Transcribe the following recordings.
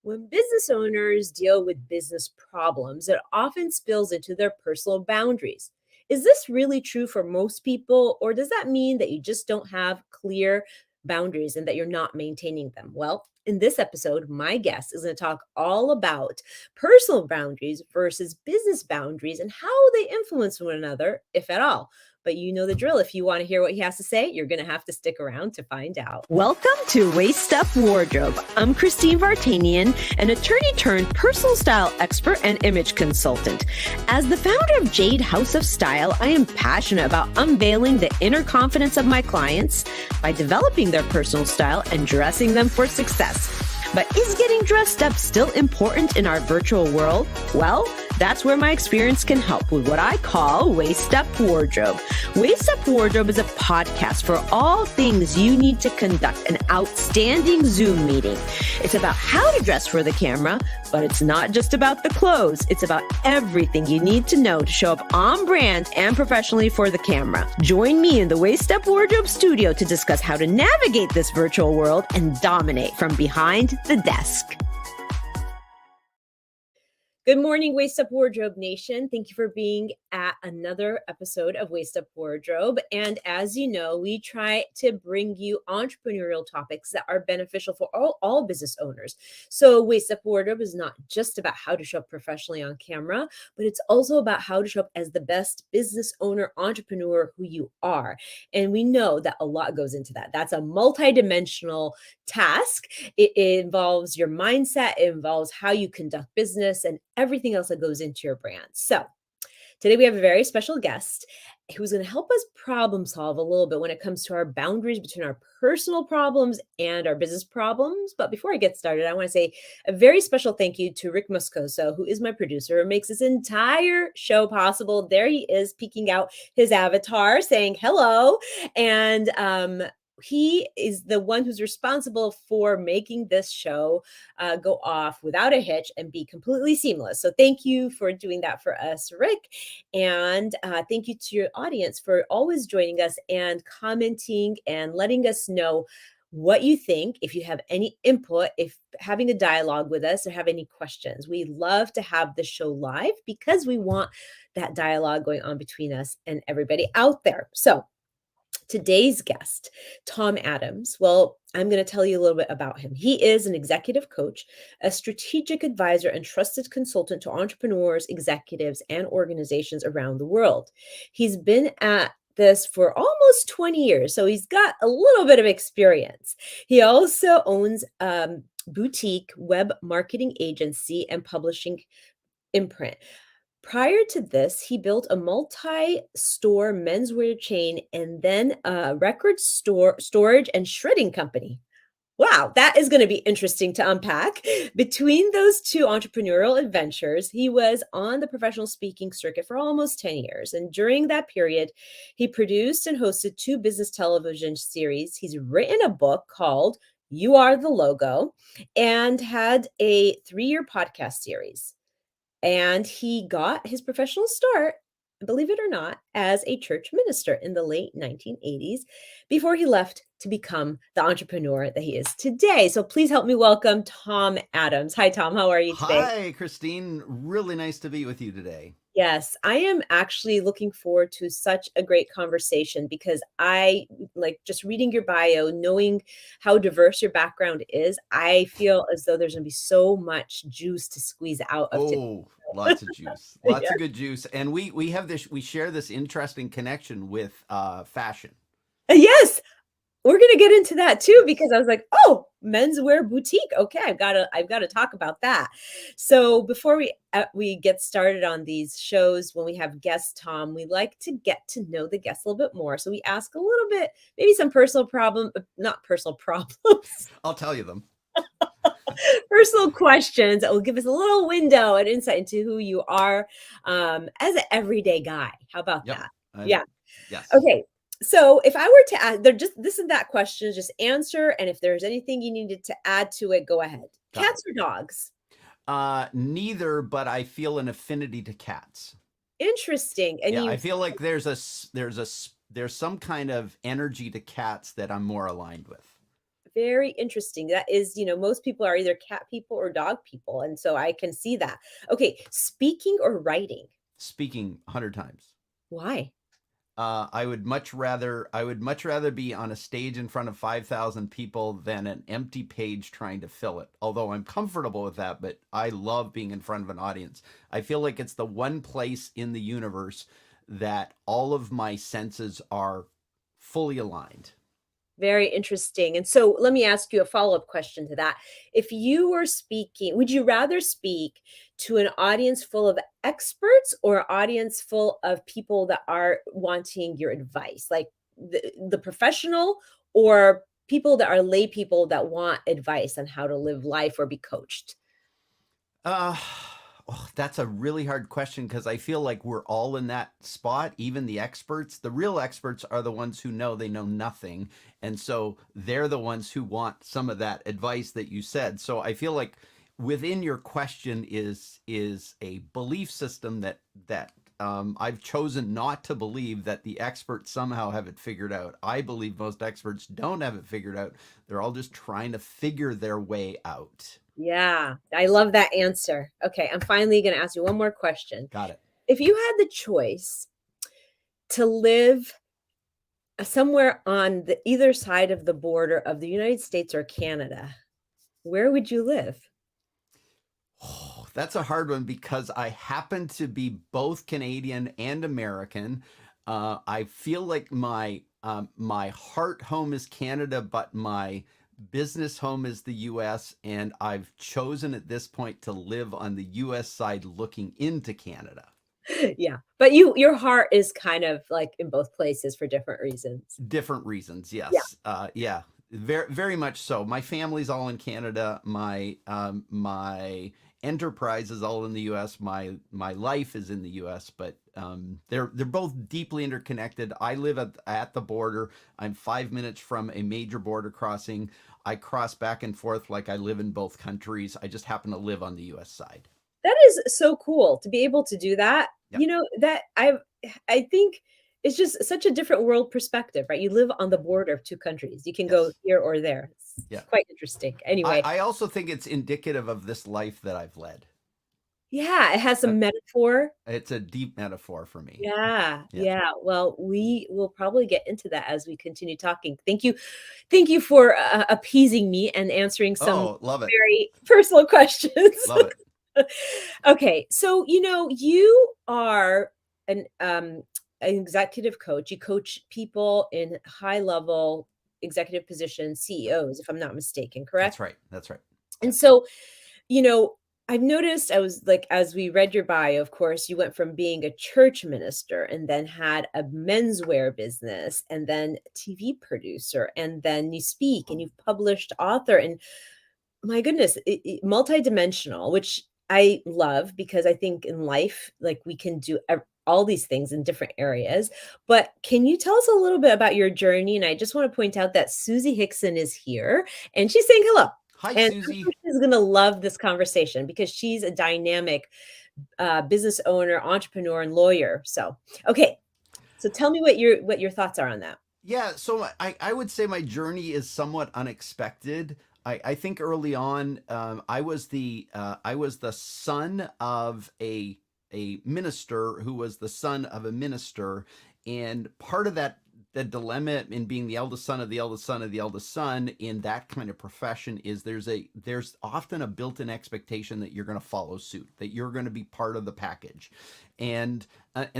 When business owners deal with business problems, it often spills into their personal boundaries. Is this really true for most people, or does that mean that you just don't have clear boundaries and that you're not maintaining them? Well, in this episode, my guest is going to talk all about personal boundaries versus business boundaries and how they influence one another, if at all. But you know the drill. If you want to hear what he has to say, you're going to have to stick around to find out. Welcome to Waist Up Wardrobe. I'm Christine Vartanian, an attorney turned personal style expert and image consultant. As the founder of Jade House of Style, I am passionate about unveiling the inner confidence of my clients by developing their personal style and dressing them for success. But is getting dressed up still important in our virtual world? Well, that's where my experience can help with what I call Waist Up Wardrobe. Waist Up Wardrobe is a podcast for all things you need to conduct an outstanding Zoom meeting. It's about how to dress for the camera, but it's not just about the clothes. It's about everything you need to know to show up on brand and professionally for the camera. Join me in the Waist Up Wardrobe studio to discuss how to navigate this virtual world and dominate from behind the desk. Good morning, Waist Up Wardrobe Nation. Thank you for being at another episode of Waist Up Wardrobe. And as you know, we try to bring you entrepreneurial topics that are beneficial for all business owners. So Waist Up Wardrobe is not just about how to show up professionally on camera, but it's also about how to show up as the best business owner, entrepreneur who you are. And we know that a lot goes into that. That's a multidimensional task. It involves your mindset, it involves how you conduct business and everything else that goes into your brand. So today we have a very special guest who's going to help us problem solve a little bit when it comes to our boundaries between our personal problems and our business problems. But before I get started, I want to say a very special thank you to Rick Moscoso, who is my producer, who makes this entire show possible. There he is peeking out his avatar saying hello. And he is the one who's responsible for making this show go off without a hitch and be completely seamless. So thank you for doing that for us, Rick. And thank you to your audience for always joining us and commenting and letting us know what you think, if you have any input, if having a dialogue with us or have any questions. We love to have the show live because we want that dialogue going on between us and everybody out there. So today's guest, Tom Adams. Well, I'm going to tell you a little bit about him. He is an executive coach, a strategic advisor, and trusted consultant to entrepreneurs, executives, and organizations around the world. He's been at this for almost 20 years, so he's got a little bit of experience. He also owns boutique web marketing agency and publishing imprint. Prior to this, he built a multi-store menswear chain and then a record storage and shredding company. Wow, that is going to be interesting to unpack. Between those two entrepreneurial adventures, he was on the professional speaking circuit for almost 10 years. And during that period, he produced and hosted 2 business television series. He's written a book called You Are the Logo and had a 3-year podcast series. And he got his professional start, believe it or not, as a church minister in the late 1980s before he left to become the entrepreneur that he is today. So please help me welcome Tom Adams. Hi, Tom. How are you today? Hi, Christine. Really nice to be with you today. Yes, I am actually looking forward to such a great conversation because I like just reading your bio, knowing how diverse your background is. I feel as though there's going to be so much juice to squeeze out of today. Oh, lots of juice. Lots Yeah. of good juice. And we have this, we share this interesting connection with fashion. Yes, we're going to get into that too, Yes. because I was like, oh, menswear boutique. Okay, I've got to talk about that. So before we get started on these shows, when we have guests, Tom, we like to get to know the guests a little bit more. So we ask a little bit, maybe some not personal problems, I'll tell you them. personal questions that will give us a little window and insight into who you are as an everyday guy. How about Yep. that? Yeah. Yes. Okay. So if I were to add, they're just this and that question, just answer. And if there's anything you needed to add to it, go ahead. Got Cats or dogs? Neither, but I feel an affinity to cats. Interesting. And Yeah, I feel like there's some kind of energy to cats that I'm more aligned with. Very interesting. That is, most people are either cat people or dog people. And so I can see that. Okay. Speaking or writing? Speaking 100 times. Why? I would much rather be on a stage in front of 5,000 people than an empty page trying to fill it. Although I'm comfortable with that, but I love being in front of an audience. I feel like it's the one place in the universe that all of my senses are fully aligned. Very interesting. And so let me ask you a follow-up question to that. If you were speaking, would you rather speak to an audience full of experts or an audience full of people that are wanting your advice, like the professional, or people that are lay people that want advice on how to live life or be coached? Uh, oh, that's a really hard question because I feel like we're all in that spot, even the experts. The real experts are the ones who know they know nothing. And so they're the ones who want some of that advice that you said. So I feel like within your question is a belief system that I've chosen not to believe that the experts somehow have it figured out. I believe most experts don't have it figured out. They're all just trying to figure their way out. Yeah, I love that answer. Okay, I'm finally going to ask you one more question. Got it. If you had the choice to live somewhere on the either side of the border of the United States or Canada, where would you live? Oh, that's a hard one because I happen to be both Canadian and American. I feel like my heart home is Canada, but my business home is the U.S., and I've chosen at this point to live on the U.S. side looking into Canada. Yeah, but your heart is kind of like in both places for different reasons. Different reasons, Yeah. yes. Yeah, very much so. My family's all in Canada. My enterprise is all in the U.S. My life is in the U.S., but they're both deeply interconnected. I live at the border. I'm 5 minutes from a major border crossing. I cross back and forth like I live in both countries. I just happen to live on the U.S. side. That is so cool to be able to do that. Yep. That I think it's just such a different world perspective, right? You live on the border of two countries. You can go Yes. here or there. It's Yeah. quite interesting. Anyway, I also think it's indicative of this life that I've led. yeah, it has Uh, some metaphor. It's a deep metaphor for me. Yeah, Yeah. yeah. Well, we will probably get into that as we continue talking. Thank you for appeasing me and answering some Oh, love it. very personal questions. Love it. Okay, so you are an executive coach. You coach people in high level executive positions, CEOs, if I'm not mistaken, That's correct? right. That's right. And so, you know, I've noticed I was like, as we read your bio, of course, you went from being a church minister and then had a menswear business and then TV producer, and then you speak and you've published author. And my goodness, multidimensional, which I love because I think in life, like we can do all these things in different areas. But can you tell us a little bit about your journey? And I just want to point out that Susie Hickson is here and she's saying hello. Hi, And Susie. she's going to love this conversation because she's a dynamic business owner, entrepreneur, and lawyer. So, okay. So tell me what your thoughts are on that. Yeah, so I would say my journey is somewhat unexpected. I think early on, I was the son of a minister who was the son of a minister, and part of that the dilemma in being the eldest son of the eldest son of the eldest son in that kind of profession is there's often a built-in expectation that you're going to follow suit, that you're going to be part of the package, and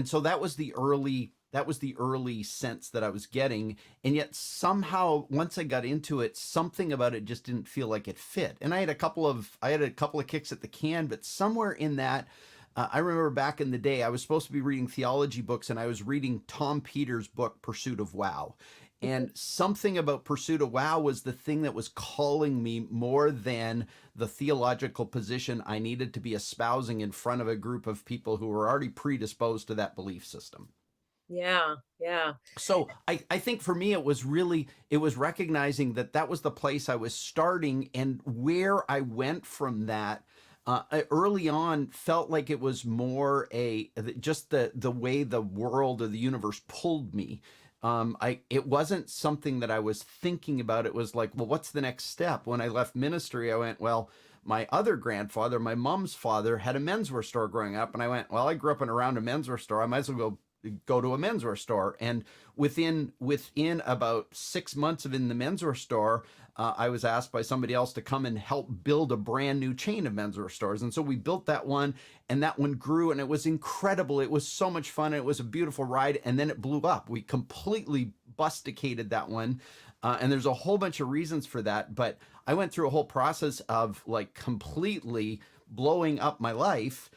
so that was the early sense that I was getting. And yet somehow once I got into it, something about it just didn't feel like it fit. And I had a couple of kicks at the can, but somewhere in that, I remember back in the day, I was supposed to be reading theology books and I was reading Tom Peters' book, Pursuit of Wow. And something about Pursuit of Wow was the thing that was calling me more than the theological position I needed to be espousing in front of a group of people who were already predisposed to that belief system. Yeah, yeah. So I think for me it was recognizing that that was the place I was starting, and where I went from that early on felt like it was more just the way the world or the universe pulled me. it wasn't something that I was thinking about. It was like, well, what's the next step? When I left ministry, I went, well, my other grandfather, my mom's father, had a menswear store growing up, and I went, well, I grew up around a menswear store. I might as well go to a menswear store. And within about 6 months of in the menswear store, I was asked by somebody else to come and help build a brand new chain of menswear stores. And so we built that one, and that one grew, and it was incredible. It was so much fun. It was a beautiful ride, and then it blew up. We completely busticated that one. And there's a whole bunch of reasons for that, but I went through a whole process of like completely blowing up my life.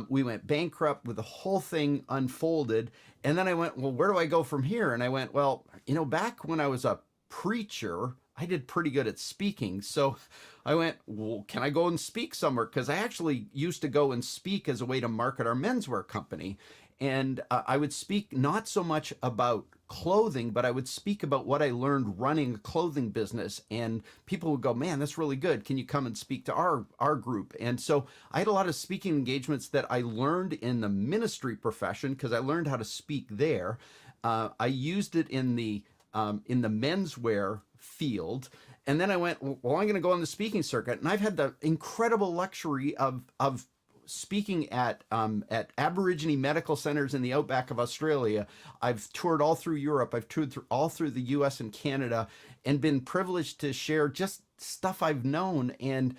We went bankrupt with the whole thing unfolded. And then I went, well, where do I go from here? And I went, well, back when I was a preacher, I did pretty good at speaking. So I went, well, can I go and speak somewhere? Because I actually used to go and speak as a way to market our menswear company. And I would speak not so much about clothing, but I would speak about what I learned running a clothing business. And people would go, man, that's really good. Can you come and speak to our group? And so I had a lot of speaking engagements that I learned in the ministry profession because I learned how to speak there. I used it in the menswear field. And then I went, well, I'm going to go on the speaking circuit. And I've had the incredible luxury of speaking at Aborigine medical centers in the outback of Australia. I've toured all through Europe. I've toured all through the US and Canada, and been privileged to share just stuff I've known. And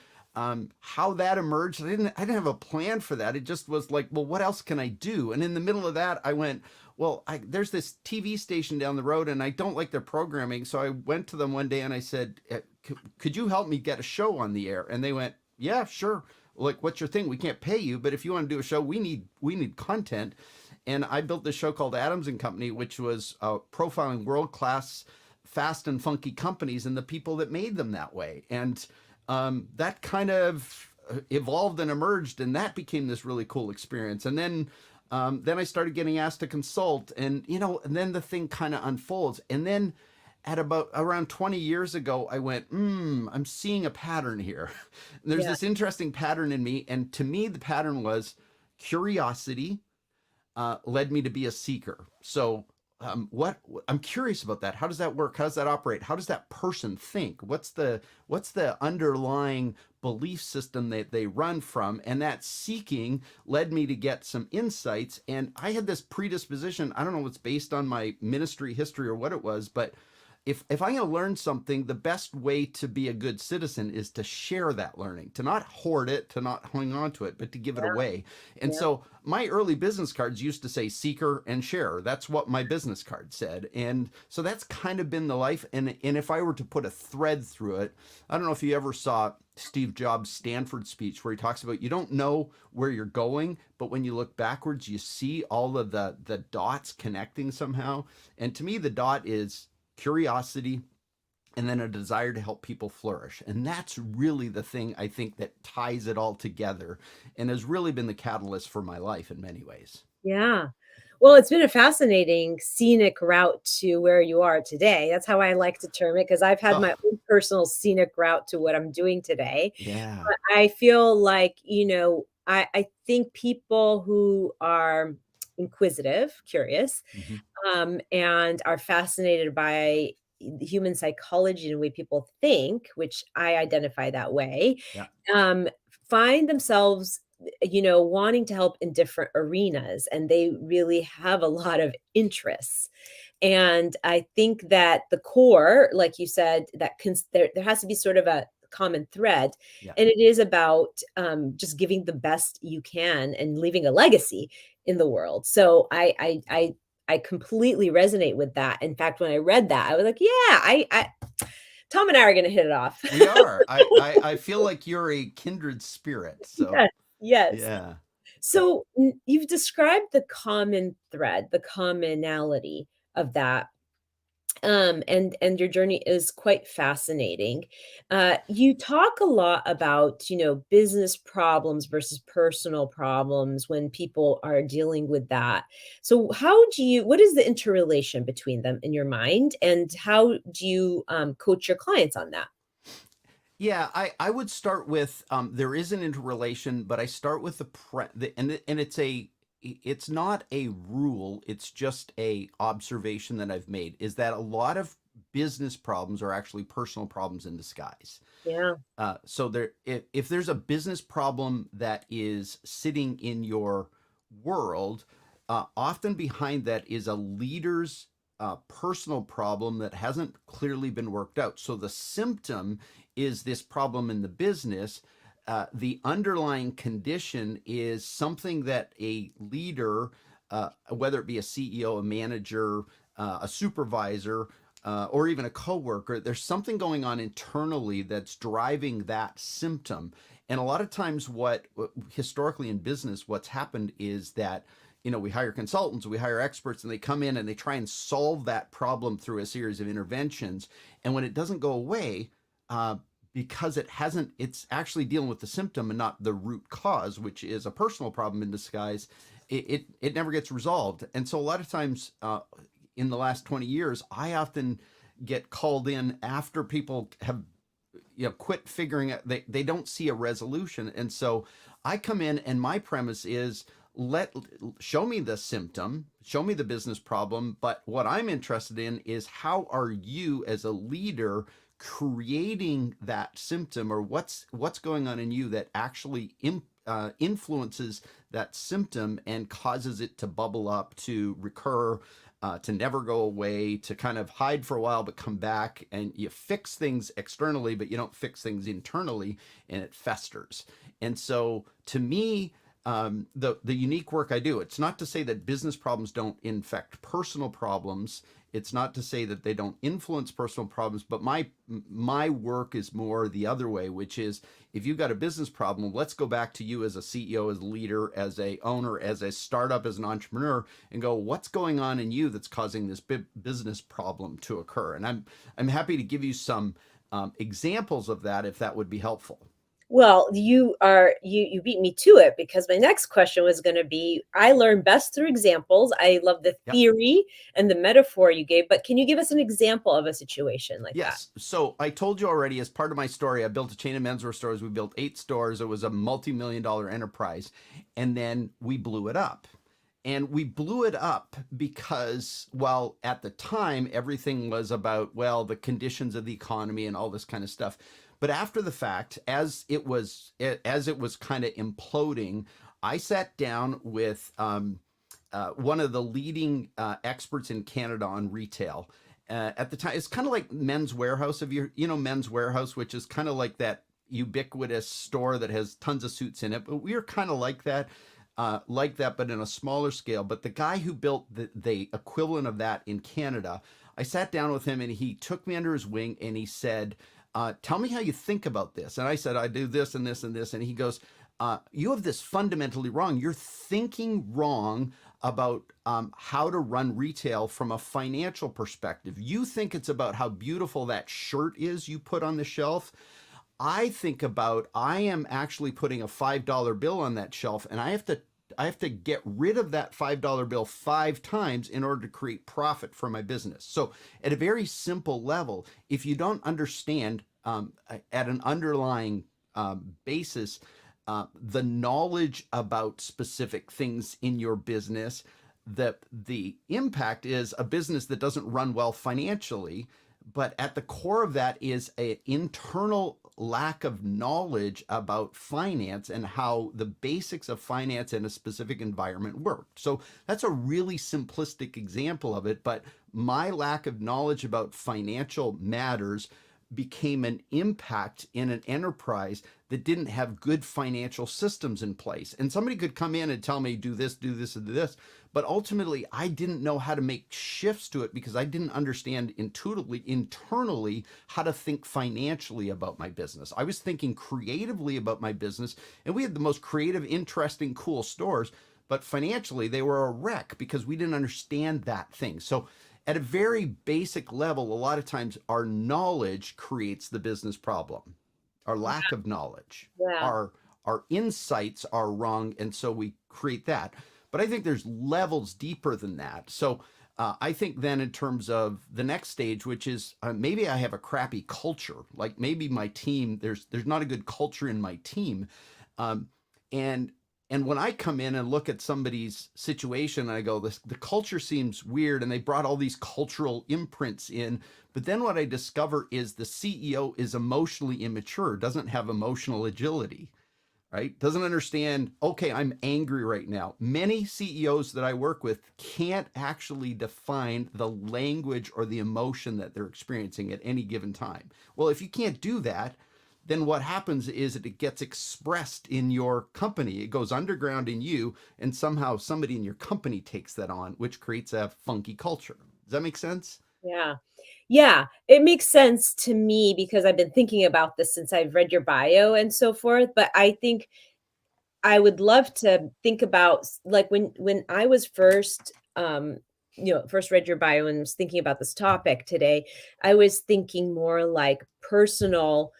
how that emerged, I didn't have a plan for that. It just was like, well, what else can I do? And in the middle of that, I went, well, there's this TV station down the road, and I don't like their programming. So I went to them one day and I said, could you help me get a show on the air? And they went, yeah, sure. Like, what's your thing? We can't pay you, but if you want to do a show, we need content. And I built this show called Adams and Company, which was profiling world-class, fast and funky companies and the people that made them that way. And that kind of evolved and emerged, and that became this really cool experience. And then I started getting asked to consult, and and then the thing kind of unfolds. And then at around 20 years ago, I went, I'm seeing a pattern here. There's this interesting pattern in me. And to me, the pattern was curiosity led me to be a seeker. So what I'm curious about that. How does that work? How does that operate? How does that person think? What's the underlying belief system that they run from? And that seeking led me to get some insights. And I had this predisposition. I don't know if it's based on my ministry history or what it was, but if I'm going to learn something, the best way to be a good citizen is to share that learning, to not hoard it, to not hang on to it, but to give it away. And so my early business cards used to say seeker and share. That's what my business card said. And so that's kind of been the life. And if I were to put a thread through it, I don't know if you ever saw Steve Jobs' Stanford speech where he talks about you don't know where you're going, but when you look backwards, you see all of the dots connecting somehow. And to me, the dot is curiosity, and then a desire to help people flourish. And that's really the thing I think that ties it all together and has really been the catalyst for my life in many ways. Yeah. Well, it's been a fascinating scenic route to where you are today. That's how I like to term it, because I've had my own personal scenic route to what I'm doing today. Yeah. But I feel like, I think people who are inquisitive, curious, and are fascinated by human psychology and the way people think, which I identify that way, find themselves, wanting to help in different arenas, and they really have a lot of interests. And I think that the core, like you said, that there has to be sort of a common thread, and it is about just giving the best you can and leaving a legacy in the world. So I completely resonate with that. In fact, when I read that, I was like, yeah, Tom and I are going to hit it off. We are. I feel like you're a kindred spirit. So yes. Yeah. So you've described the common thread, the commonality of that. And your journey is quite fascinating. You talk a lot about, business problems versus personal problems when people are dealing with that. So what is the interrelation between them in your mind, and how do you coach your clients on that? Yeah, I would start with there is an interrelation, but I start with and it's it's not a rule, it's just a observation that I've made, is that a lot of business problems are actually personal problems in disguise. Yeah. So there, if there's a business problem that is sitting in your world, often behind that is a leader's personal problem that hasn't clearly been worked out. So the symptom is this problem in the business. The underlying condition is something that a leader, whether it be a CEO, a manager, a supervisor, or even a coworker, there's something going on internally that's driving that symptom. And a lot of times, what historically in business, what's happened is that we hire consultants, we hire experts, and they come in and they try and solve that problem through a series of interventions. And when it doesn't go away, because it's actually dealing with the symptom and not the root cause, which is a personal problem in disguise. It never gets resolved. And so a lot of times, in the last 20 years, I often get called in after people have quit figuring out, they don't see a resolution. And so I come in and my premise is, show me the symptom, show me the business problem, but what I'm interested in is how are you as a leader creating that symptom, or what's going on in you that actually influences that symptom and causes it to bubble up, to recur, to never go away, to kind of hide for a while but come back. And you fix things externally, but you don't fix things internally, and it festers. And so to me, the unique work I do, it's not to say that business problems don't infect personal problems. It's not to say that they don't influence personal problems, but my work is more the other way, which is, if you've got a business problem, let's go back to you as a CEO, as a leader, as a owner, as a startup, as an entrepreneur, and go, what's going on in you that's causing this business problem to occur? And I'm happy to give you some examples of that, if that would be helpful. Well, you beat me to it, because my next question was going to be, I learn best through examples. I love the Yep. theory and the metaphor you gave, but can you give us an example of a situation like that? Yes. So I told you already, as part of my story, I built a chain of menswear stores. We built 8 stores. It was a multi-million-dollar enterprise. And then we blew it up. And we blew it up because, well, at the time, everything was about, well, the conditions of the economy and all this kind of stuff. But after the fact, as it was kind of imploding, I sat down with one of the leading experts in Canada on retail. At the time, it's kind of like Men's Warehouse. Of Men's Warehouse, which is kind of like that ubiquitous store that has tons of suits in it. But we are kind of like that, but in a smaller scale. But the guy who built the equivalent of that in Canada, I sat down with him and he took me under his wing and he said, tell me how you think about this. And I said, I do this and this and this. And he goes, you have this fundamentally wrong. You're thinking wrong about how to run retail from a financial perspective. You think it's about how beautiful that shirt is you put on the shelf. I think about, I am actually putting a $5 bill on that shelf, and I have to get rid of that $5 bill 5 times in order to create profit for my business. So at a very simple level, if you don't understand at an underlying basis, the knowledge about specific things in your business, that the impact is a business that doesn't run well financially. But at the core of that is an internal lack of knowledge about finance and how the basics of finance in a specific environment work. So that's a really simplistic example of it. But my lack of knowledge about financial matters became an impact in an enterprise that didn't have good financial systems in place. And somebody could come in and tell me, do this, do this, and do this. But ultimately, I didn't know how to make shifts to it because I didn't understand intuitively, internally, how to think financially about my business. I was thinking creatively about my business, and we had the most creative, interesting, cool stores, but financially, they were a wreck because we didn't understand that thing. So at a very basic level, a lot of times our knowledge creates the business problem. Our lack of knowledge, Yeah. our insights are wrong, and so we create that. But I think there's levels deeper than that. So I think then in terms of the next stage, which is maybe I have a crappy culture, like maybe my team, there's not a good culture in my team, and And when I come in and look at somebody's situation, I go, the culture seems weird, and they brought all these cultural imprints in. But then what I discover is the CEO is emotionally immature, doesn't have emotional agility, right? Doesn't understand, okay, I'm angry right now. Many CEOs that I work with can't actually define the language or the emotion that they're experiencing at any given time. Well, if you can't do that, then what happens is that it gets expressed in your company. It goes underground in you, and somehow somebody in your company takes that on, which creates a funky culture. Does that make sense? Yeah. Yeah, it makes sense to me because I've been thinking about this since I've read your bio and so forth, but I think I would love to think about like when I was first first read your bio and was thinking about this topic today, I was thinking more like personal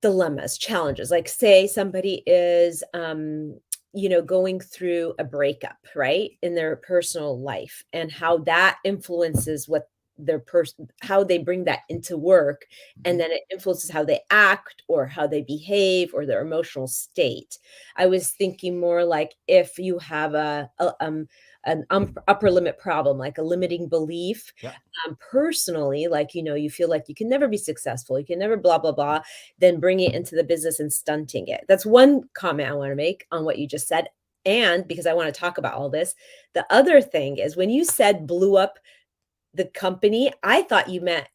dilemmas, challenges. Like say somebody is going through a breakup, right? In their personal life and how that influences what their person how they bring that into work, and Mhm. then it influences how they act or how they behave or their emotional state. I was thinking more like if you have an upper limit problem, like a limiting belief, Yeah. personally, like you feel like you can never be successful, you can never blah blah blah, then bringing it into the business and stunting it. That's one comment I want to make on what you just said. And because I want to talk about all this, the other thing is when you said blew up the company, I thought you meant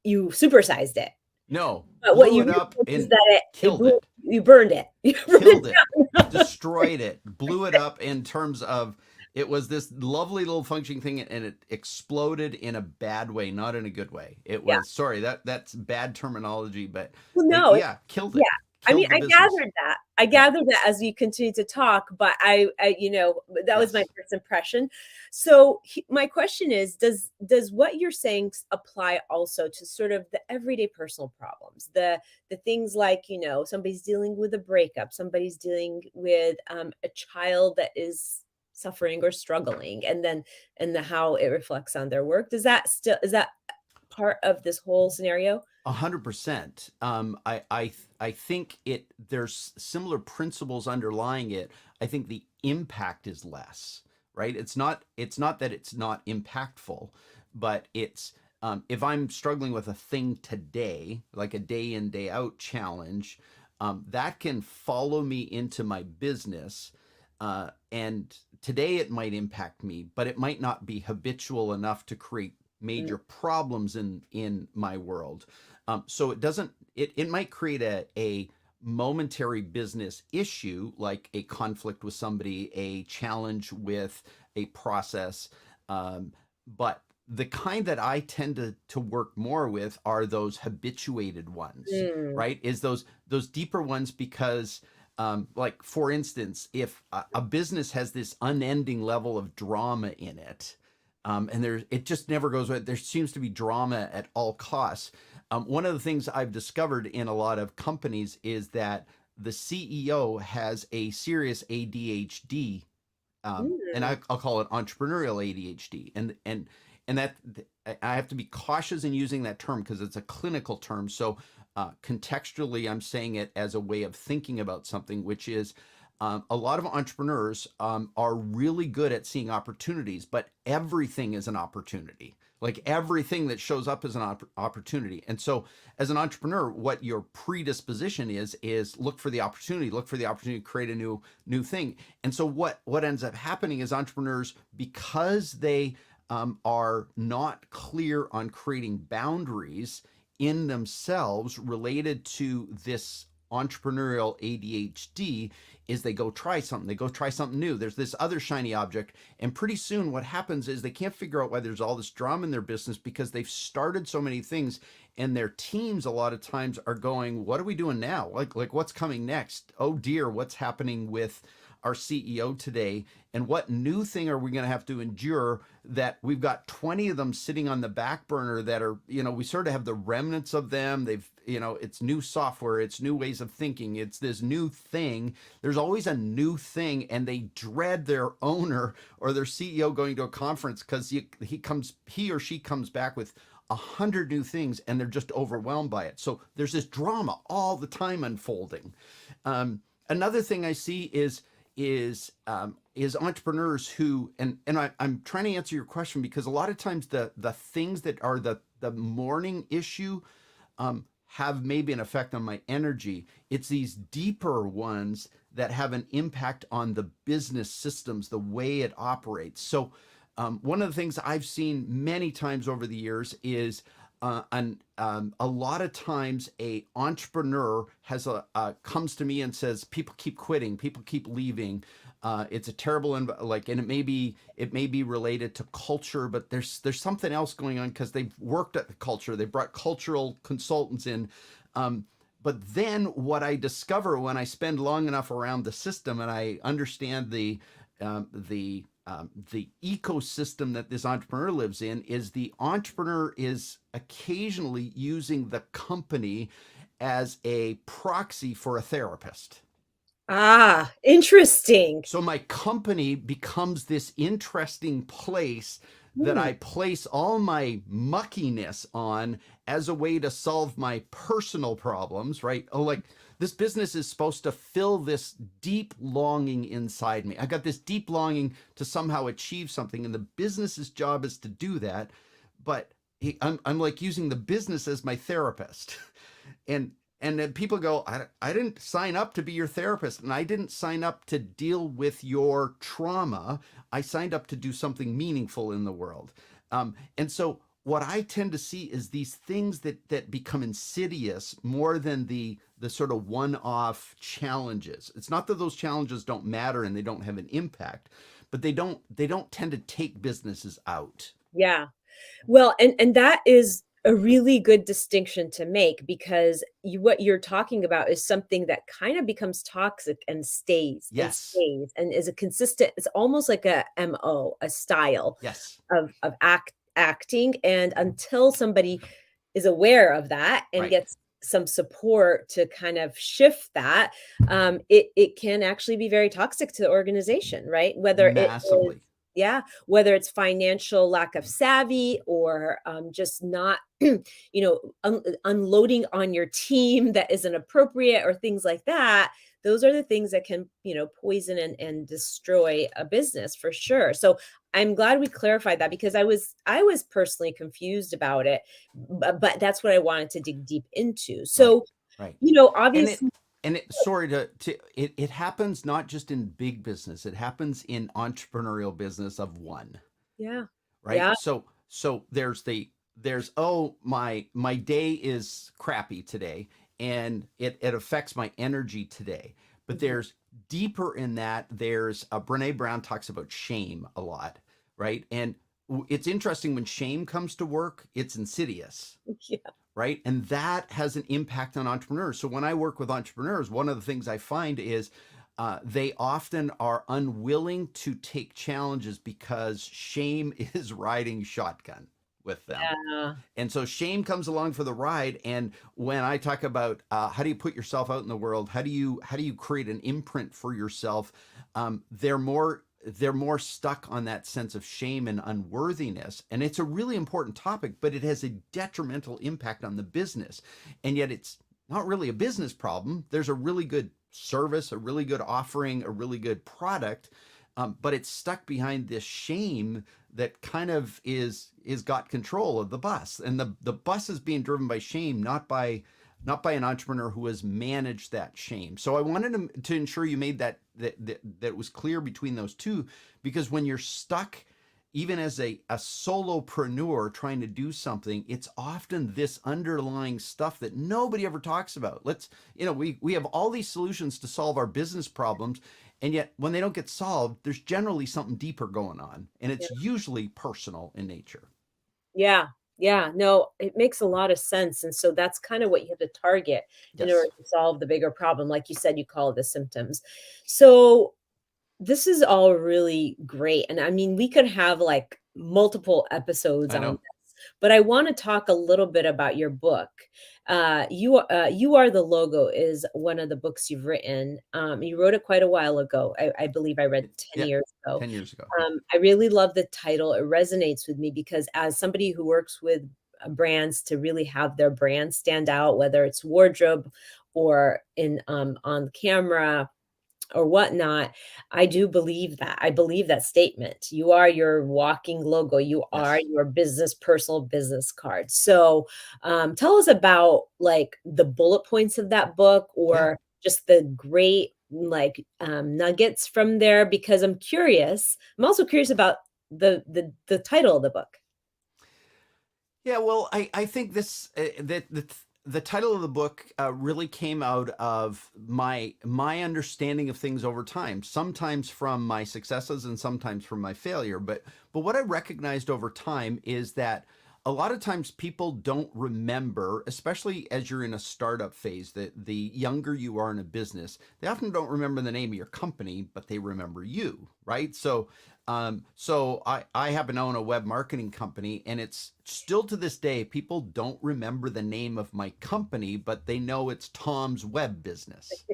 you supersized it. No, But what blew you it really up meant is and that killed it. you burned it. You burned it Killed it, down. destroyed it, blew it up in terms of it was this lovely little functioning thing, and it exploded in a bad way, not in a good way. It Yeah. was, sorry, that's bad terminology, but Well, no, yeah, killed yeah. it, I mean, killed the I business. gathered that. I Yeah. gathered that as you continue to talk, but that was my Yes. first impression. So my question is, does what you're saying apply also to sort of the everyday personal problems, the things like somebody's dealing with a breakup, somebody's dealing with a child that is suffering or struggling, and how it reflects on their work. Is that part of this whole scenario? 100%. I think there's similar principles underlying it. I think the impact is less, right? It's not that it's not impactful, but it's if I'm struggling with a thing today, like a day in day out challenge, that can follow me into my business, and today it might impact me, but it might not be habitual enough to create Mm, major problems in my world. So it doesn't. It might create a momentary business issue, like a conflict with somebody, a challenge with a process, but the kind that I tend to work more with are those habituated ones, mm, right? Is those deeper ones because like for instance, if a business has this unending level of drama in it, and it just never goes away. There seems to be drama at all costs. One of the things I've discovered in a lot of companies is that the CEO has a serious ADHD, and mm. I'll call it entrepreneurial ADHD, and that I have to be cautious in using that term because it's a clinical term. So contextually, I'm saying it as a way of thinking about something, which is a lot of entrepreneurs are really good at seeing opportunities, but everything is an opportunity. Like everything that shows up is an opportunity. And so, as an entrepreneur, what your predisposition is look for the opportunity, look for the opportunity to create a new thing. And so, what ends up happening is entrepreneurs, because they are not clear on creating boundaries in themselves related to this entrepreneurial ADHD, is they go try something new. There's this other shiny object, and pretty soon what happens is they can't figure out why there's all this drama in their business because they've started so many things, and their teams a lot of times are going, what are we doing now? Like what's coming next? Oh dear, what's happening with our CEO today, and what new thing are we going to have to endure that we've got 20 of them sitting on the back burner that are, we sort of have the remnants of them. They've, it's new software, it's new ways of thinking, it's this new thing. There's always a new thing, and they dread their owner or their CEO going to a conference because he or she comes back with 100 new things, and they're just overwhelmed by it. So there's this drama all the time unfolding. Another thing I see is is entrepreneurs who, I'm trying to answer your question, because a lot of times the things that are the morning issue have maybe an effect on my energy. It's these deeper ones that have an impact on the business systems, the way it operates. So one of the things I've seen many times over the years is a lot of times a entrepreneur has comes to me and says, people keep quitting, people keep leaving. It's a terrible and it may be related to culture, but there's something else going on because they've worked at the culture. They brought cultural consultants in. But then what I discover when I spend long enough around the system and I understand the ecosystem that this entrepreneur lives in, is the entrepreneur is occasionally using the company as a proxy for a therapist. Ah, interesting. So my company becomes this interesting place that I place all my muckiness on as a way to solve my personal problems, right? Oh, like this business is supposed to fill this deep longing inside me. I got this deep longing to somehow achieve something, and the business's job is to do that. But I'm like using the business as my therapist. And then people go, I didn't sign up to be your therapist, and I didn't sign up to deal with your trauma. I signed up to do something meaningful in the world. And so what I tend to see is these things that become insidious more than the sort of one-off challenges. It's not that those challenges don't matter and they don't have an impact, but they don't tend to take businesses out. Yeah. Well, and that is a really good distinction to make, because what you're talking about is something that kind of becomes toxic and stays and Yes. stays and is a consistent, it's almost like a MO, a style Yes. of acting. And until somebody is aware of that and Right. gets some support to kind of shift that, it can actually be very toxic to the organization, right? Whether it is, Massively. yeah, whether it's financial lack of savvy, or just not, unloading on your team that isn't appropriate, or things like that. Those are the things that can, poison and destroy a business for sure. So I'm glad we clarified that, because I was personally confused about it, but that's what I wanted to dig deep into. Right. So, Right. And obviously, it sorry to it happens not just in big business, it happens in entrepreneurial business of one, yeah, right? yeah, So there's oh, my day is crappy today, and it affects my energy today. But mhm, there's deeper in that. There's Brene Brown talks about shame a lot, right? And it's interesting, when shame comes to work, it's insidious, yeah, right? And that has an impact on entrepreneurs. So when I work with entrepreneurs, one of the things I find is they often are unwilling to take challenges because shame is riding shotgun with them. yeah, And so shame comes along for the ride. And when I talk about how do you put yourself out in the world, how do you create an imprint for yourself, they're more stuck on that sense of shame and unworthiness. And it's a really important topic, but it has a detrimental impact on the business. And yet it's not really a business problem. There's a really good service, a really good offering, a really good product, but it's stuck behind this shame that kind of is got control of the bus. And the bus is being driven by shame, not by an entrepreneur who has managed that shame. So I wanted to ensure you made that it was clear between those two, because when you're stuck, even as a solopreneur trying to do something, it's often this underlying stuff that nobody ever talks about. We have all these solutions to solve our business problems, and yet when they don't get solved, there's generally something deeper going on, and it's usually personal in nature. yeah, yeah. No, it makes a lot of sense. And so that's kind of what you have to target in order Yes, to solve the bigger problem. Like you said, you call it the symptoms. So this is all really great. And I mean, we could have like multiple episodes I on know. this, but I want to talk a little bit about your book. You Are the Logo is one of the books you've written. You wrote it quite a while ago. I believe I read 10 Yeah, years ago. 10 years ago. I really love the title. It resonates with me because as somebody who works with brands to really have their brand stand out, whether it's wardrobe or in on camera, or whatnot, I do believe that. I believe that statement. You are your walking logo. You are Yes. your business, personal business card. So, tell us about like the bullet points of that book, Yeah. or just the great like nuggets from there, because I'm curious. I'm also curious about the title of the book. Yeah, well, I think this the title of the book really came out of my understanding of things over time. Sometimes from my successes and sometimes from my failure. But what I recognized over time is that a lot of times people don't remember, especially as you're in a startup phase. The younger you are in a business, they often don't remember the name of your company, but they remember you, right? So I happen to own a web marketing company, and it's still to this day, people don't remember the name of my company, but they know it's Tom's Web Business.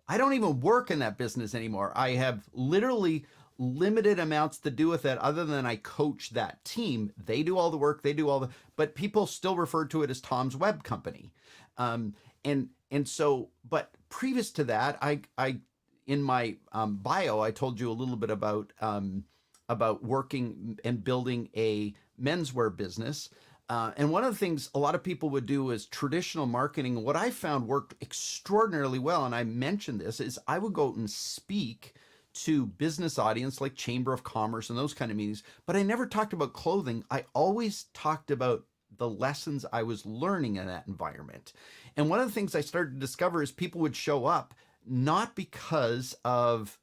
I don't even work in that business anymore. I have literally limited amounts to do with it other than I coach that team. They do all the work, they do all the, but people still refer to it as Tom's Web Company. Um, but previous to that, I in my bio, I told you a little bit about working and building a menswear business. And one of the things a lot of people would do is traditional marketing. What I found worked extraordinarily well, and I mentioned this, is I would go out and speak to business audience like Chamber of Commerce and those kind of meetings, but I never talked about clothing. I always talked about the lessons I was learning in that environment. And one of the things I started to discover is people would show up not because of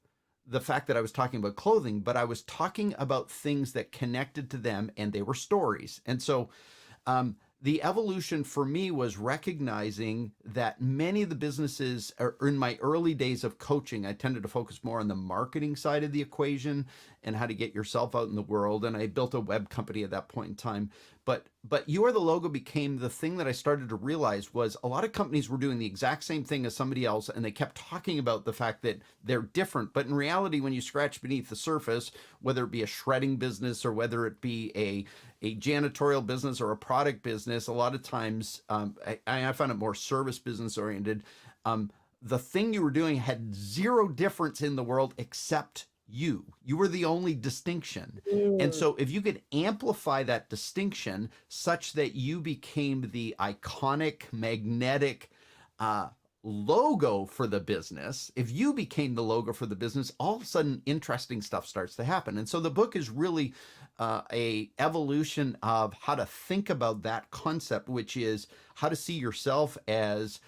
the fact that I was talking about clothing, but I was talking about things that connected to them, and they were stories. And so the evolution for me was recognizing that many of the businesses are in my early days of coaching. I tended to focus more on the marketing side of the equation and how to get yourself out in the world. And I built a web company at that point in time. But You Are the Logo became the thing that I started to realize was a lot of companies were doing the exact same thing as somebody else, and they kept talking about the fact that they're different. But in reality, when you scratch beneath the surface, whether it be a shredding business or whether it be a janitorial business or a product business, a lot of times I found it more service business oriented. The thing you were doing had zero difference in the world except you. You were the only distinction. And Mm, so if you could amplify that distinction such that you became the iconic, magnetic uh, logo for the business, if you became the logo for the business, all of a sudden interesting stuff starts to happen. And so the book is really a evolution of how to think about that concept, which is how to see yourself as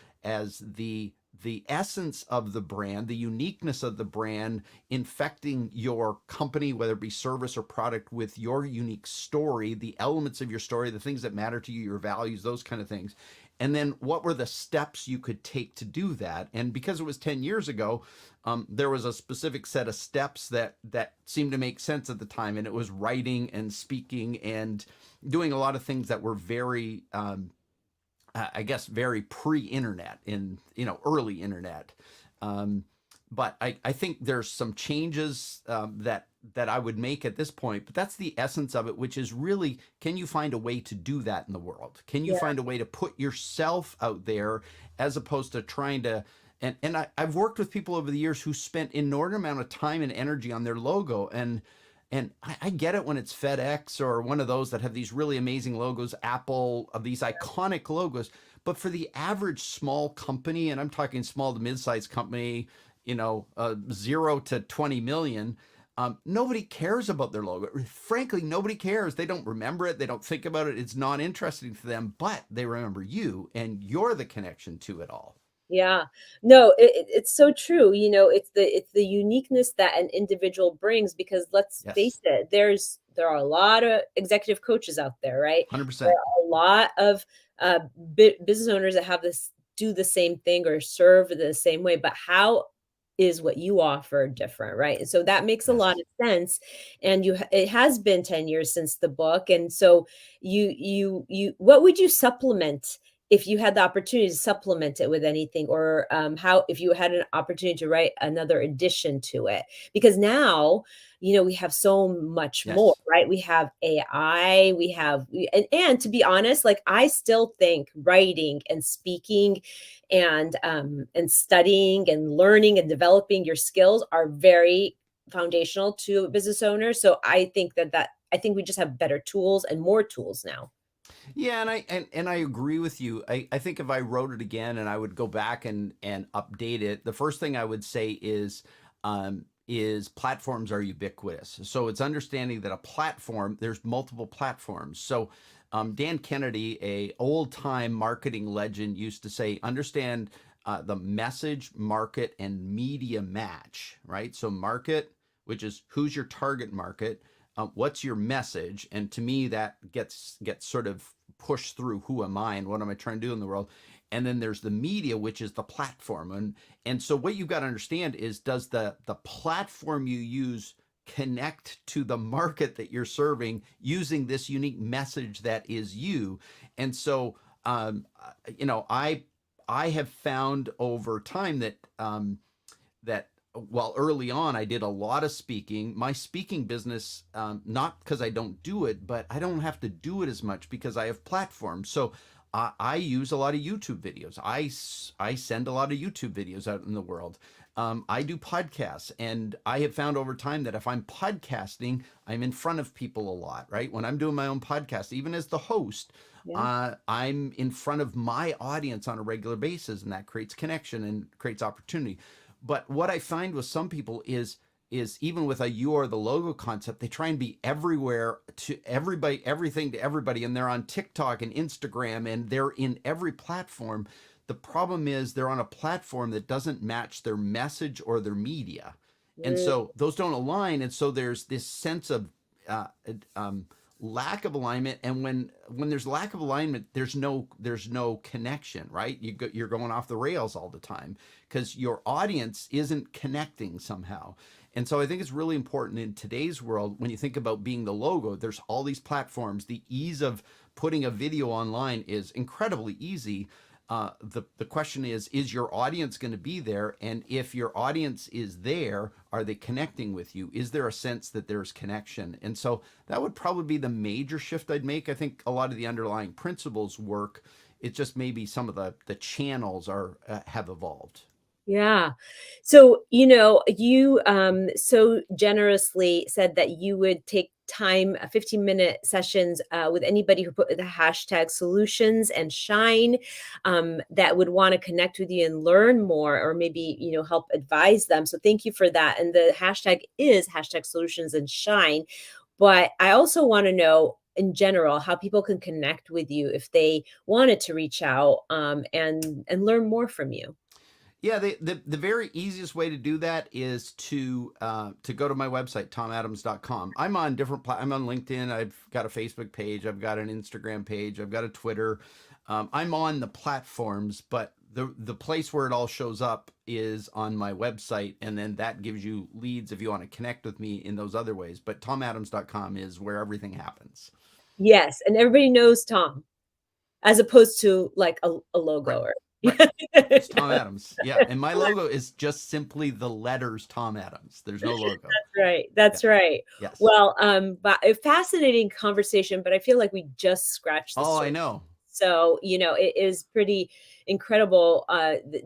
the essence of the brand, the uniqueness of the brand, infecting your company, whether it be service or product, with your unique story, the elements of your story, the things that matter to you, your values, those kind of things. And then what were the steps you could take to do that? And because it was 10 years ago, there was a specific set of steps that seemed to make sense at the time. And it was writing and speaking and doing a lot of things that were very I guess very pre-internet, in early internet. Um, but I think there's some changes that I would make at this point. But that's the essence of it, which is really, can you find a way to do that in the world? Can you yeah. find a way to put yourself out there as opposed to trying to I've worked with people over the years who spent inordinate amount of time and energy on their logo, and I get it when it's FedEx or one of those that have these really amazing logos, Apple, of these iconic logos. But for the average small company, and I'm talking small to mid-sized company, 0 to 20 million, nobody cares about their logo. Frankly, nobody cares. They don't remember it. They don't think about it. It's not interesting to them, but they remember you, and you're the connection to it all. Yeah. No, it's so true. It's the uniqueness that an individual brings, because let's Yes, face it, there are a lot of executive coaches out there, right? There 100%. are a lot of business owners that have this do the same thing or serve the same way, but how is what you offer different, right? And so that makes a lot Yes. of sense. And it has been 10 years since the book, and so what would you supplement if you had the opportunity to supplement it with anything, or how if you had an opportunity to write another addition to it, because now we have so much more, Yes. right? We have AI, and to be honest, like I still think writing and speaking and studying and learning and developing your skills are very foundational to a business owner. So I think we just have better tools and more tools now. Yeah, and I agree with you. I think if I wrote it again and I would go back and update it, the first thing I would say is platforms are ubiquitous. So it's understanding that a platform, there's multiple platforms. So Dan Kennedy, a old time marketing legend, used to say, understand the message, market, and media match, right? So market, which is who's your target market, what's your message, and to me that gets sort of pushed through who am I and what am I trying to do in the world. And then there's the media, which is the platform. And so what you've got to understand is, does the platform you use connect to the market that you're serving using this unique message that is you? And so you know, I have found over time that that while early on I did a lot of speaking, my speaking business, not because I don't do it, but I don't have to do it as much because I have platforms. So I use a lot of YouTube videos. I send a lot of YouTube videos out in the world. I do podcasts, and I have found over time that if I'm podcasting, I'm in front of people a lot, right? When I'm doing my own podcast, even as the host, Yeah. I'm in front of my audience on a regular basis, and that creates connection and creates opportunity. But what I find with some people is even with a you are the logo concept, they try and be everywhere to everybody, everything to everybody, and they're on TikTok and Instagram, and they're in every platform. The problem is they're on a platform that doesn't match their message or their media, and Mm, so those don't align, and so there's this sense of uh, um, lack of alignment. And when there's lack of alignment, there's no connection, right? You're going off the rails all the time because your audience isn't connecting somehow. And so I think it's really important in today's world, when you think about being the logo, there's all these platforms. The ease of putting a video online is incredibly easy. The question is your audience going to be there? And if your audience is there, are they connecting with you? Is there a sense that there's connection? And so that would probably be the major shift I'd make. I think a lot of the underlying principles work. It's just maybe some of the channels are have evolved. yeah. So, you so generously said that you would take time, 15-minute sessions with anybody who put the hashtag solutions and shine, that would want to connect with you and learn more, or maybe, help advise them. So thank you for that. And the hashtag is hashtag solutions and shine. But I also want to know in general how people can connect with you if they wanted to reach out, and learn more from you. Yeah, the very easiest way to do that is to go to my website, tomadams.com. I'm on I'm on LinkedIn. I've got a Facebook page. I've got an Instagram page. I've got a Twitter. I'm on the platforms, but the place where it all shows up is on my website, and then that gives you leads if you want to connect with me in those other ways. But tomadams.com is where everything happens. Yes, and everybody knows Tom, as opposed to like a Right. logo or Right. It's Tom That's Adams. Yeah. And my logo is just simply the letters Tom Adams. There's no logo. right. Yeah. That's right. Yes. Well, but a fascinating conversation, but I feel like we just scratched the Oh, I surface. know. So, it is pretty incredible,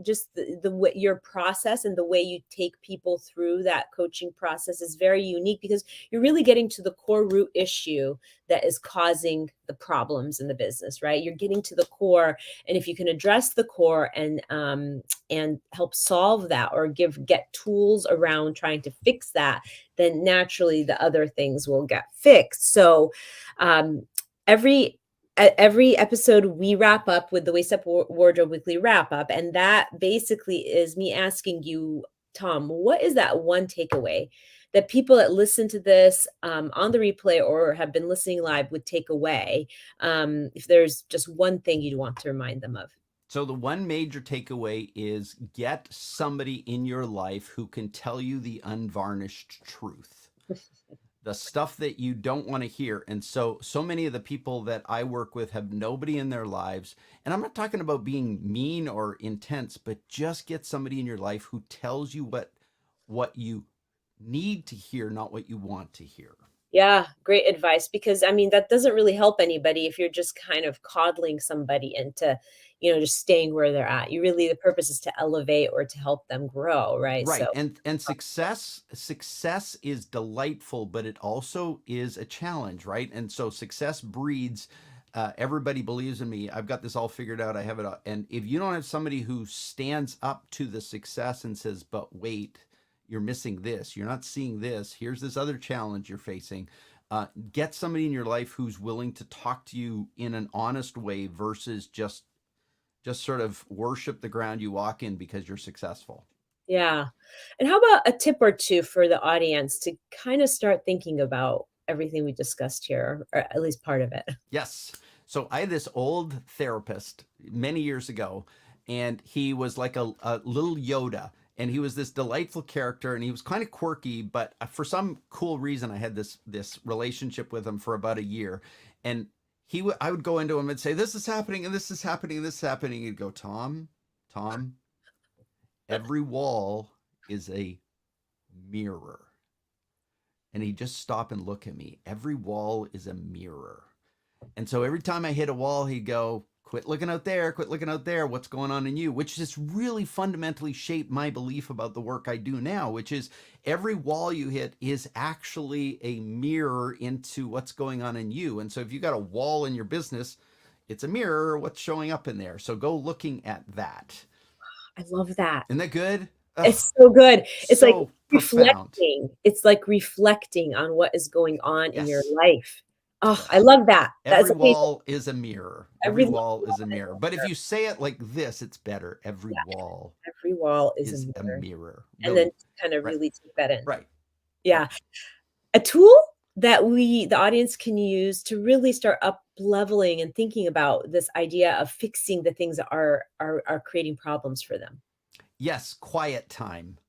just the way your process and the way you take people through that coaching process is very unique, because you're really getting to the core root issue that is causing the problems in the business, right? You're getting to the core, and if you can address the core and help solve that, or get tools around trying to fix that, then naturally the other things will get fixed. So, um, every at every episode we wrap up with the Waist Up Wardrobe Weekly Wrap Up, and that basically is me asking you, Tom, what is that one takeaway that people that listen to this on the replay or have been listening live would take away? If there's just one thing you'd want to remind them of. So the one major takeaway is get somebody in your life who can tell you the unvarnished truth. the stuff that you don't want to hear. And so many of the people that I work with have nobody in their lives. And I'm not talking about being mean or intense, but just get somebody in your life who tells you what you need to hear, not what you want to hear. Yeah, great advice, because I mean that doesn't really help anybody if you're just kind of coddling somebody into, just staying where they're at. You really, the purpose is to elevate or to help them grow, right? So, Right. And success is delightful, but it also is a challenge, right? And so success breeds everybody believes in me. I've got this all figured out. I have it all. And if you don't have somebody who stands up to the success and says, "But wait, you're missing this. You're not seeing this. Here's this other challenge you're facing." Get somebody in your life who's willing to talk to you in an honest way versus just sort of worship the ground you walk in because you're successful. yeah. And how about a tip or two for the audience to kind of start thinking about everything we discussed here, or at least part of it? Yes. So I had this old therapist many years ago, and he was like a little Yoda. And he was this delightful character, and he was kind of quirky, but for some cool reason, I had this relationship with him for about a year. And I would go into him and say, "This is happening, and this is happening, and this is happening." He'd go, Tom, every wall is a mirror." And he'd just stop and look at me. Every wall is a mirror. And so every time I hit a wall, he'd go, "Quit looking out there, quit looking out there. What's going on in you?" Which just really fundamentally shaped my belief about the work I do now, which is every wall you hit is actually a mirror into what's going on in you. And so if you got a wall in your business, it's a mirror, what's showing up in there. So go looking at that. I love that. Isn't that good? Ugh, It's so good. It's like so profound. reflecting. It's like reflecting on what is going on in your Yes. life. Oh, I Yes. love that. That's Every amazing. wall is a mirror. Every Every wall is a mirror. But if you say it like this, it's better. Every Yeah, wall every wall is a is a mirror. mirror. And then Really. kind of Right. really take that in. Right. Yeah. Right. A tool that the audience can use to really start up leveling and thinking about this idea of fixing the things that are creating problems for them. Yes. Quiet time.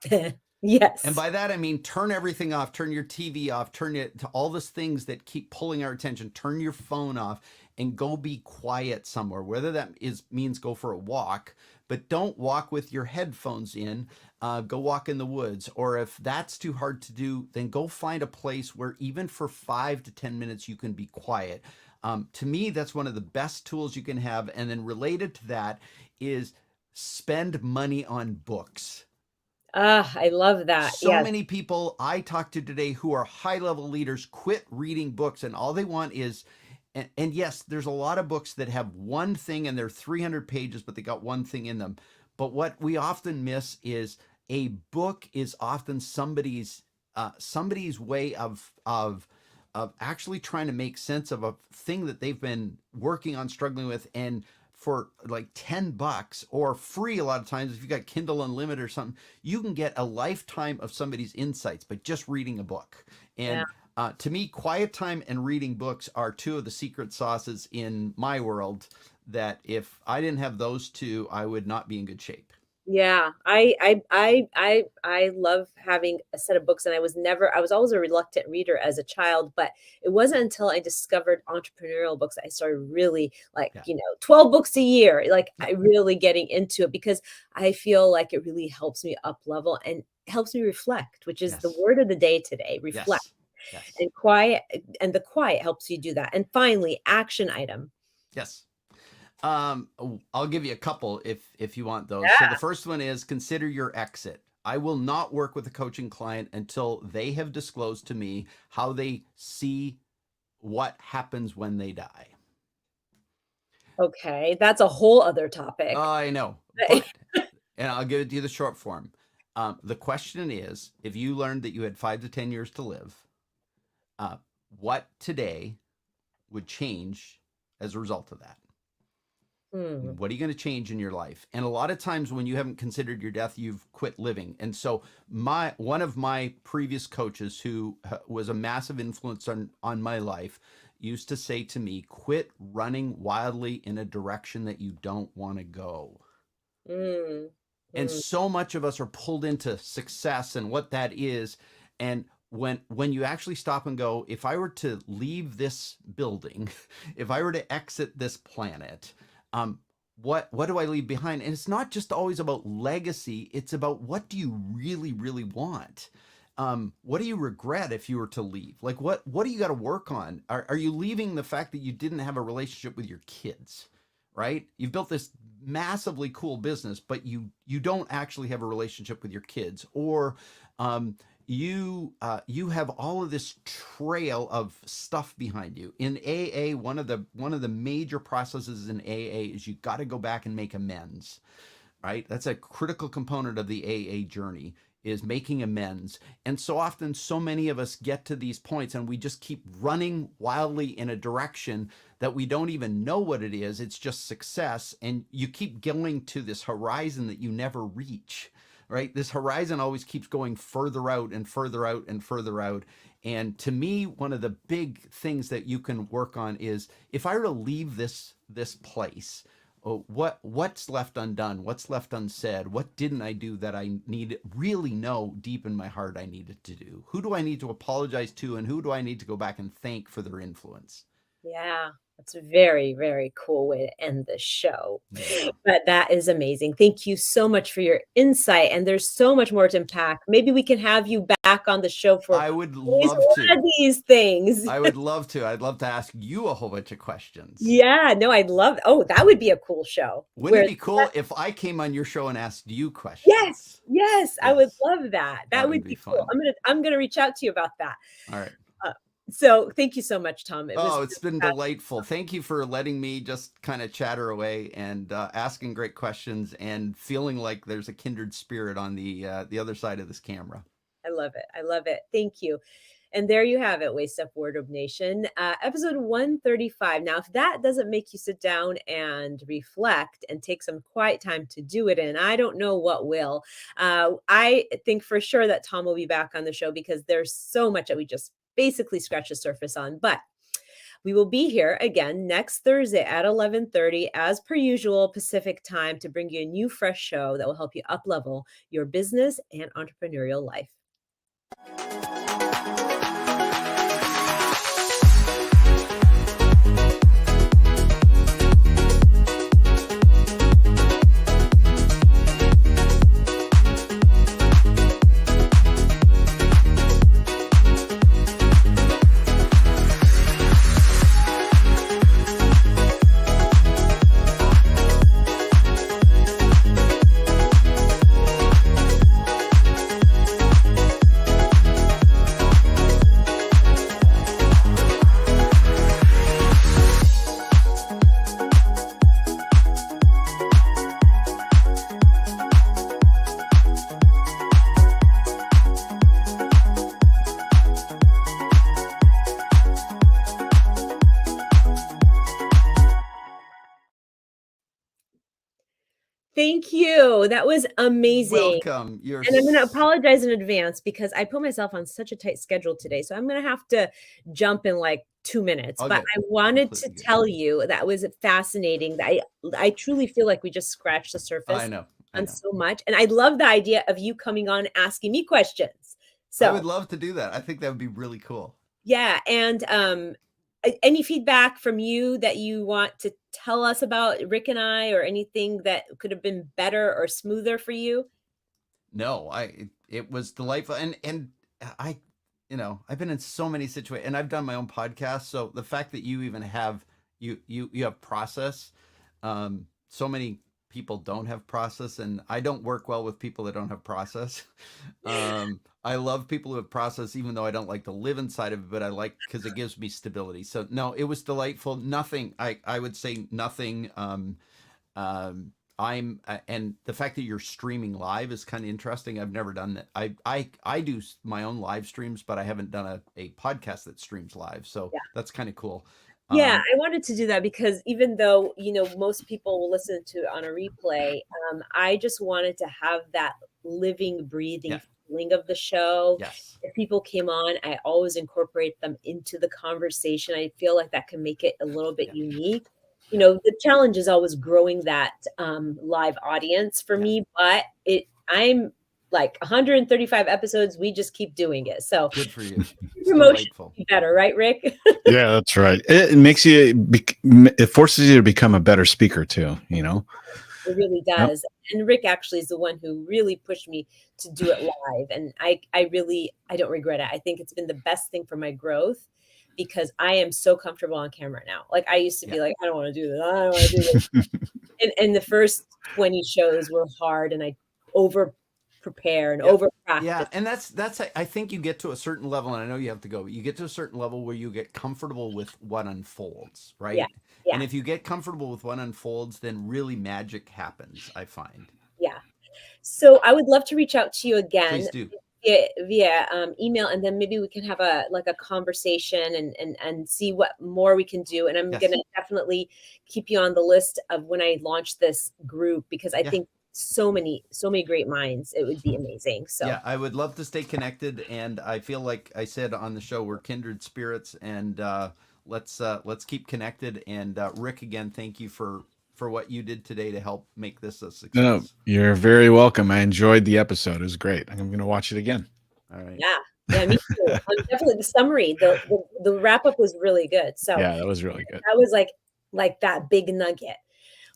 And Yes. by that, I mean, turn everything off, turn your TV off, turn it to all those things that keep pulling our attention, turn your phone off and go be quiet somewhere, whether that means go for a walk, but don't walk with your headphones in. Go walk in the woods. Or if that's too hard to do, then go find a place where even for 5 to 10 minutes, you can be quiet. To me, that's one of the best tools you can have. And then related to that is spend money on books. Ah, I love that. So Yes. many people I talk to today who are high level leaders quit reading books, and all they want is, and yes, there's a lot of books that have one thing and they're 300 pages, but they got one thing in them. But what we often miss is a book is often somebody's way of actually trying to make sense of a thing that they've been working on, struggling with, and for like $10 or free a lot of times if you got Kindle Unlimited or something, you can get a lifetime of somebody's insights by just reading a book. Yeah. And to me, quiet time and reading books are two of the secret sauces in my world that if I didn't have those two, I would not be in good shape. Yeah, I love having a set of books, and I was always a reluctant reader as a child, but it wasn't until I discovered entrepreneurial books that I started really like, Yeah. 12 books a year, like Yeah. I really getting into it because I feel like it really helps me up level and helps me reflect, which is the Yes. word of the day today, reflect. Yes. Yes. And quiet, and the quiet helps you do that. And finally, action item. Yes. I'll give you a couple if you want those. So the Yeah. first one is consider your exit. I will not work with a coaching client until they have disclosed to me how they see what happens when they die. Okay, that's a whole other topic. I know, but and I'll give it to you the short form. The question is, if you learned that you had 5 to 10 years to live, what today would change as a result of that? Hmm. What are you going to change in your life? And a lot of times when you haven't considered your death, you've quit living. And so one of my previous coaches who was a massive influence on my life used to say to me, quit running wildly in a direction that you don't want to go. Mm, And mm. so much of us are pulled into success and what that is. And when you actually stop and go, if I were to leave this building, if I were to exit this planet, what do I leave behind? And it's not just always about legacy. It's about, what do you really, really want? What do you regret if you were to leave? Like, what do you got to work on? Are you leaving the fact that you didn't have a relationship with your kids, right? You've built this massively cool business, but you don't actually have a relationship with your kids, or you have all of this trail of stuff behind you. In AA, one of the major processes in AA is you got to go back and make amends, right? That's a critical component of the AA journey, is making amends. And so often, so many of us get to these points and we just keep running wildly in a direction that we don't even know what it is. It's just success. And you keep going to this horizon that you never reach, right? This horizon always keeps going further out and further out and further out. And to me, one of the big things that you can work on is, if I were to leave this place, what's left undone? What's left unsaid? What didn't I do that I really know deep in my heart I needed to do? Who do I need to apologize to, and who do I need to go back and thank for their influence? Yeah, that's a very, very cool way to end the show. Yeah. But that is amazing. Thank you so much for your insight. And there's so much more to unpack. Maybe we can have you back on the show for I would at love least to. one of these things. I would love to. I'd love to ask you a whole bunch of questions. Yeah, no, I'd love. Oh, that would be a cool show. Wouldn't it be cool if I came on your show and asked you questions? Yes, I would love that. That would be cool. fun. I'm gonna reach out to you about that. All right. So thank you so much, Tom. It's been delightful. Thank you for letting me just kind of chatter away and asking great questions, and feeling like there's a kindred spirit on the other side of this camera. I love it. I love it. Thank you. And there you have it, Waist Up Wardrobe Nation, episode 135. Now, if that doesn't make you sit down and reflect and take some quiet time to do it in, I don't know what will. I think for sure that Tom will be back on the show, because there's so much that we just basically scratch the surface on. But we will be here again next Thursday at 11:30, as per usual, Pacific time, to bring you a new fresh show that will help you up-level your business and entrepreneurial life. Thank you. That was amazing. Welcome. And I'm going to apologize in advance, because I put myself on such a tight schedule today. So I'm going to have to jump in like 2 minutes. Okay. But I wanted to tell you that was fascinating. That I truly feel like we just scratched the surface. I know. On so much. And I love the idea of you coming on asking me questions. So I would love to do that. I think that would be really cool. Yeah. And any feedback from you that you want to tell us about Rick and I, or anything that could have been better or smoother for you? No, it was delightful. And I, I've been in so many situations, and I've done my own podcast. So the fact that you even have, you have process, so many people don't have process, and I don't work well with people that don't have process. I love people who have process, even though I don't like to live inside of it, but I like, because it gives me stability. So no, it was delightful. Nothing, I would say nothing. And the fact that you're streaming live is kind of interesting. I've never done that. I do my own live streams, but I haven't done a podcast that streams live. So that's kind of cool. Yeah, I wanted to do that because even though, most people will listen to it on a replay, I just wanted to have that living, breathing feeling of the show. Yes. If people came on, I always incorporate them into the conversation. I feel like that can make it a little bit unique. The challenge is always growing that live audience for me, but I'm like 135 episodes. We just keep doing it. So Good for you. It's promotion delightful. better, right, Rick? Yeah, that's right. It makes you, it forces you to become a better speaker too, you know? It really does. Yep. And Rick actually is the one who really pushed me to do it live. And I don't regret it. I think it's been the best thing for my growth because I am so comfortable on camera now. Like I used to be like, I don't want to do this. I don't want to do this. and the first 20 shows were hard and I over prepare and over practice. Yeah. And that's, I think you get to a certain level, and I know you have to go, but you get to a certain level where you get comfortable with what unfolds, right? Yeah. Yeah. And if you get comfortable with what unfolds, then really magic happens, I find. Yeah. So I would love to reach out to you again. Please do. Via email, and then maybe we can have a conversation and see what more we can do. And I'm going to definitely keep you on the list of when I launch this group, because I think so many great minds, it would be amazing. So yeah, I would love to stay connected, and I feel like I said on the show, we're kindred spirits, and let's keep connected. And Rick, again, thank you for what you did today to help make this a success. No, you're very welcome. I enjoyed the episode. It was great. I'm going to watch it again. All right. Yeah, me too. Definitely the summary, the wrap up was really good. So yeah, that was really good. That was like that big nugget.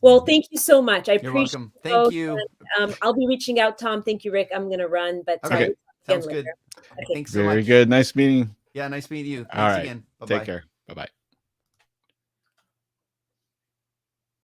Well, thank you so much. I You're appreciate welcome. Thank you. And, I'll be reaching out, Tom. Thank you, Rick. I'm going to run, but okay. Sounds good. Okay. Thanks so much. Very good. Nice meeting. Yeah, nice meeting you. Thanks All right. again. Bye-bye. Take care. Bye-bye.